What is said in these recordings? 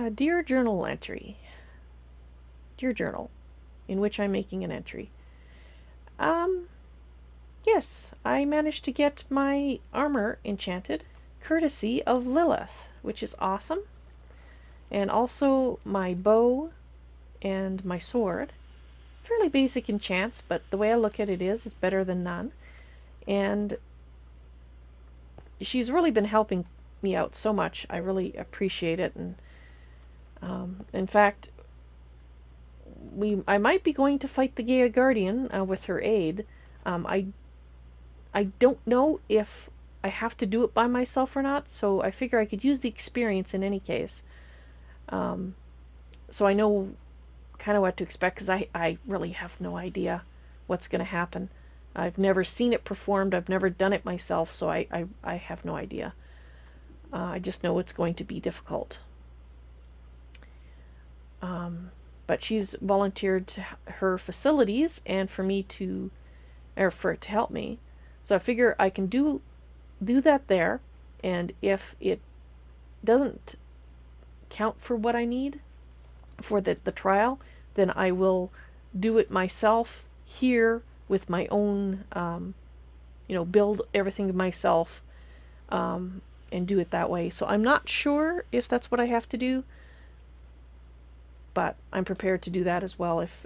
Dear journal entry. Dear journal, in which I'm making an entry. Yes, I managed to get my armor enchanted, courtesy of Lillith, which is awesome. And also my bow and my sword. Fairly basic enchants, but the way I look at it is, it's better than none. And she's really been helping me out so much. I really appreciate it. And in fact, I might be going to fight the Gaia Guardian with her aid. I don't know if I have to do it by myself or not, so I figure I could use the experience in any case. So I know kind of what to expect, because I really have no idea what's going to happen. I've never seen it performed. I've never done it myself, so I have no idea. I just know it's going to be difficult. But she's volunteered to her facilities and for me to, or for it to help me. So I figure I can do that there, and if it doesn't count for what I need for the trial, then I will do it myself here with my own, build everything myself, and do it that way. So I'm not sure if that's what I have to do, but I'm prepared to do that as well if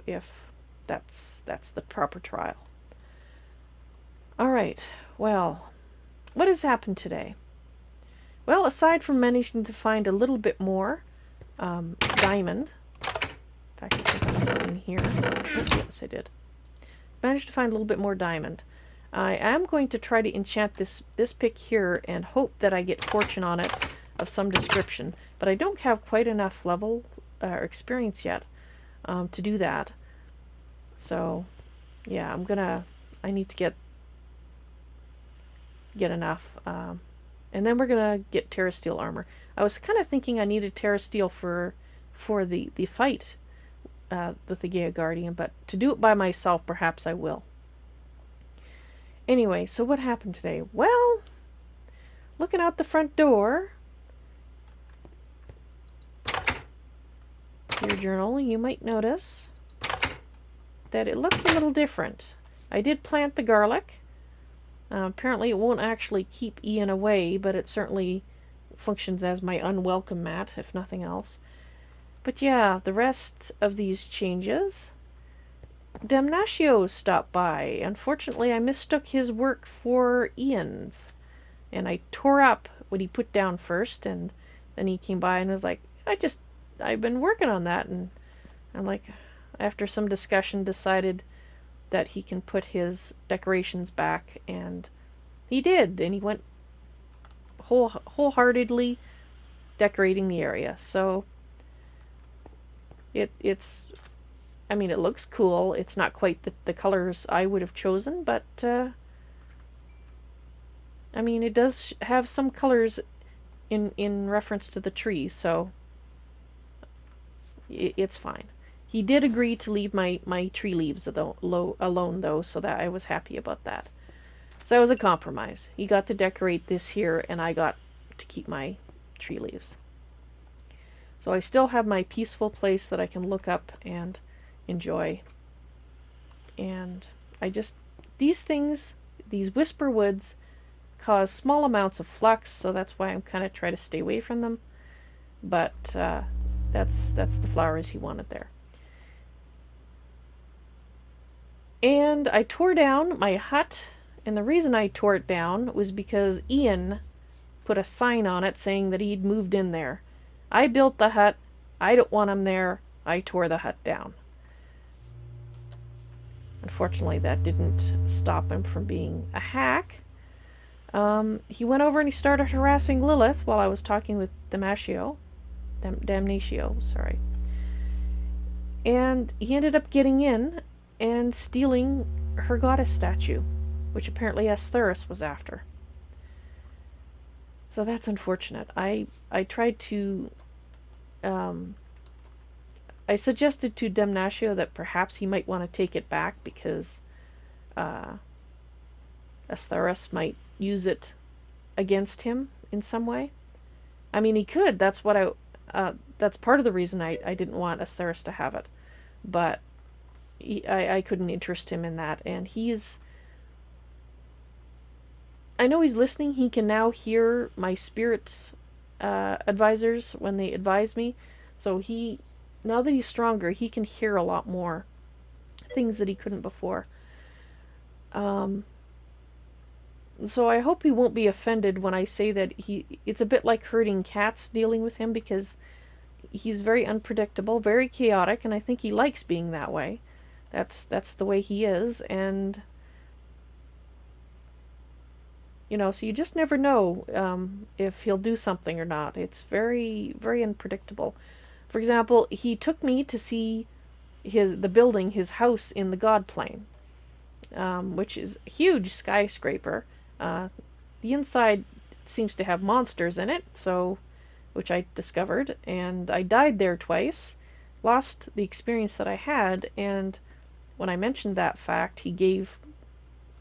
that's the proper trial. Alright, well, what has happened today? Well, aside from managing to find a little bit more diamond, in fact, I think I put it in here. Oh, yes, I did. Managed to find a little bit more diamond. I am going to try to enchant this pick here and hope that I get fortune on it of some description, but I don't have quite enough level or experience yet to do that. So, yeah, I need to get enough. And then we're gonna get Terra Steel armor. I was kind of thinking I needed Terra Steel for the fight with the Gaia Guardian, but to do it by myself, perhaps I will. Anyway, so what happened today? Well, looking out the front door, your journal, you might notice that it looks a little different. I did plant the garlic. Apparently it won't actually keep Ian away, but it certainly functions as my unwelcome mat, if nothing else. But yeah, the rest of these changes. Damnatio stopped by. Unfortunately, I mistook his work for Ian's, and I tore up what he put down first, and then he came by and was like, I've been working on that, and I'm like, after some discussion, decided that he can put his decorations back, and he did, and he went wholeheartedly decorating the area. So it's I mean, it looks cool. It's not quite the colors I would have chosen, but I mean, it does have some colors in reference to the tree, so it's fine. He did agree to leave my tree leaves alone, though, so that I was happy about that. So it was a compromise. He got to decorate this here, and I got to keep my tree leaves. So I still have my peaceful place that I can look up and enjoy. And these things, these whisper woods, cause small amounts of flux, so that's why I'm kind of trying to stay away from them. But that's the flowers he wanted there. And I tore down my hut, and the reason I tore it down was because Ian put a sign on it saying that he'd moved in there. I built the hut. I don't want him there. I tore the hut down. Unfortunately, that didn't stop him from being a hack. He went over and he started harassing Lillith while I was talking with Damnatio. Sorry. And he ended up getting in and stealing her goddess statue, which apparently Astharus was after. So that's unfortunate. I tried to I suggested to Damnatio that perhaps he might want to take it back because Astharus might use it against him in some way. I mean, he could. That's what that's part of the reason I didn't want Astharus to have it. But I couldn't interest him in that, and I know he's listening. He can now hear my spirits advisors when they advise me. So now that he's stronger, he can hear a lot more things that he couldn't before. So I hope he won't be offended when I say that it's a bit like herding cats dealing with him, because he's very unpredictable, very chaotic, and I think he likes being that way. That's the way he is, and so you just never know if he'll do something or not. It's very, very unpredictable. For example, he took me to see his house in the God Plane, which is a huge skyscraper. The inside seems to have monsters in it, which I discovered, and I died there twice, lost the experience that I had, and when I mentioned that fact, he gave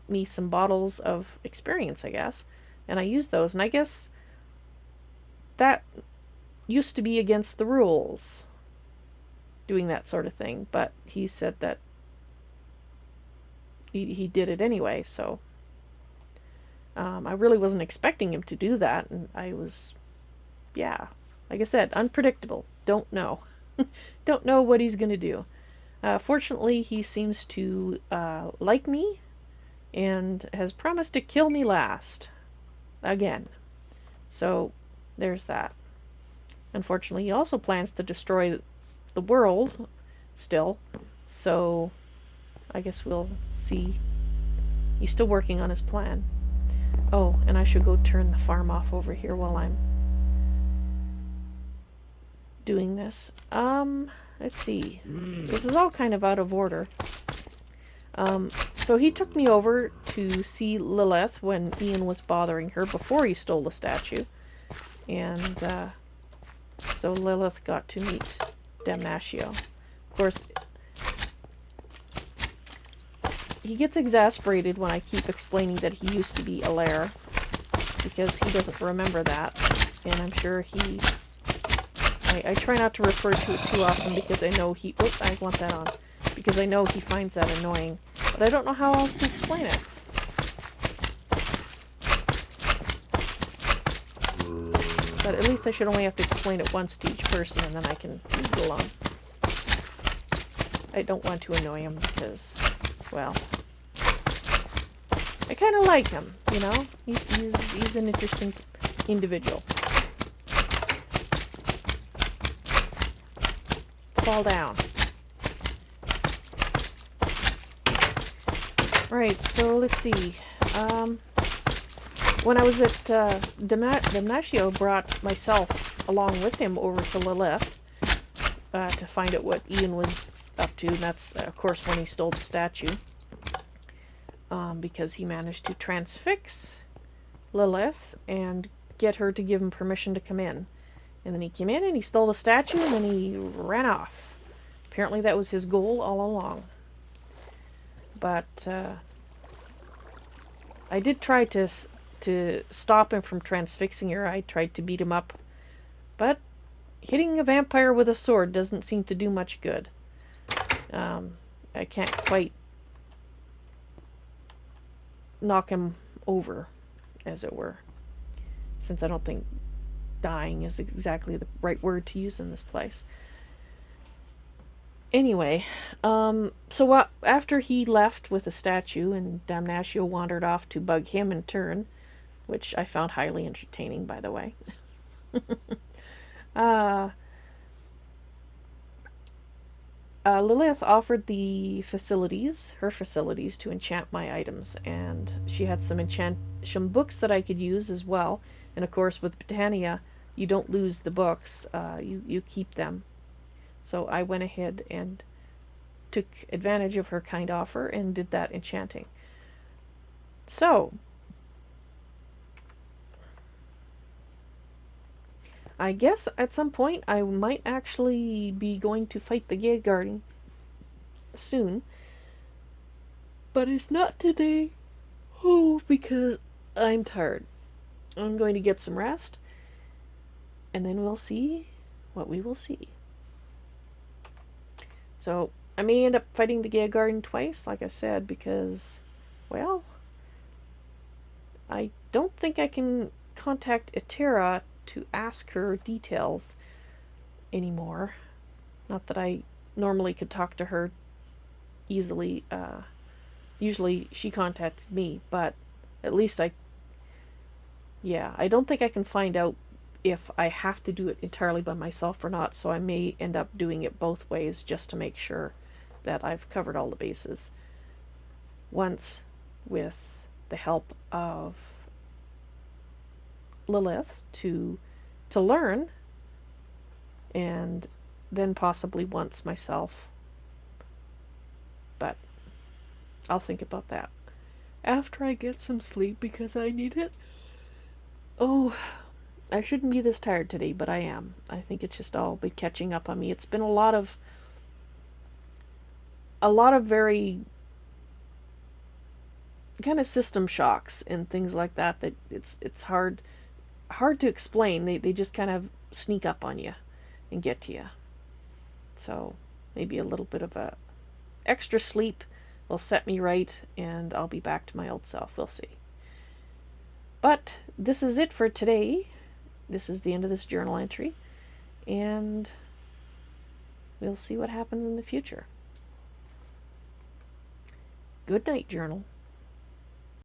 me some bottles of experience, I guess, and I used those, and I guess that used to be against the rules, doing that sort of thing, but he said that he did it anyway, so I really wasn't expecting him to do that, and I was, like I said, unpredictable. Don't know. Don't know what he's going to do. Fortunately, he seems to like me, and has promised to kill me last. Again. So, there's that. Unfortunately, he also plans to destroy the world, still. So, I guess we'll see. He's still working on his plan. Oh, and I should go turn the farm off over here while I'm doing this. Let's see. This is all kind of out of order. So he took me over to see Lillith when Ian was bothering her before he stole the statue. And, so Lillith got to meet Damnatio. Of course, he gets exasperated when I keep explaining that he used to be Alair, because he doesn't remember that, and I'm sure I try not to refer to it too often, because I know I want that on, because I know he finds that annoying, but I don't know how else to explain it. But at least I should only have to explain it once to each person, and then I can leave it alone. I don't want to annoy him because, well, I kind of like him, He's an interesting individual. Fall down. Right, so let's see. When I was at Damnatio brought myself along with him over to Lillith to find out what Ian was up to, and that's, of course, when he stole the statue. Because he managed to transfix Lillith and get her to give him permission to come in. And then he came in and he stole the statue and then he ran off. Apparently that was his goal all along. But I did try to stop him from transfixing her. I tried to beat him up. But hitting a vampire with a sword doesn't seem to do much good. I can't quite knock him over, as it were, since I don't think dying is exactly the right word to use in this place. Anyway, so after he left with the statue and Damnatio wandered off to bug him in turn, which I found highly entertaining, by the way. Lillith offered her facilities to enchant my items, and she had some books that I could use as well. And of course, with Britannia, you don't lose the books, you keep them. So I went ahead and took advantage of her kind offer and did that enchanting. So, I guess at some point I might actually be going to fight the Gay Guardian soon. But it's not today. Oh, because I'm tired. I'm going to get some rest. And then we'll see what we will see. So I may end up fighting the Gaia Garden twice, like I said, because, well, I don't think I can contact Etera to ask her details anymore. Not that I normally could talk to her easily. Usually she contacted me, but at least I don't think I can find out if I have to do it entirely by myself or not, so I may end up doing it both ways just to make sure that I've covered all the bases. Once with the help of Lillith to learn, and then possibly once myself. But I'll think about that after I get some sleep, because I need it. Oh, I shouldn't be this tired today, but I am. I think it's just all been catching up on me. It's been a lot of very kind of system shocks and things like that it's hard to explain. They just kind of sneak up on you and get to you. So maybe a little bit of a extra sleep will set me right, and I'll be back to my old self. We'll see. But this is it for today. This is the end of this journal entry, and we'll see what happens in the future. Good night, journal.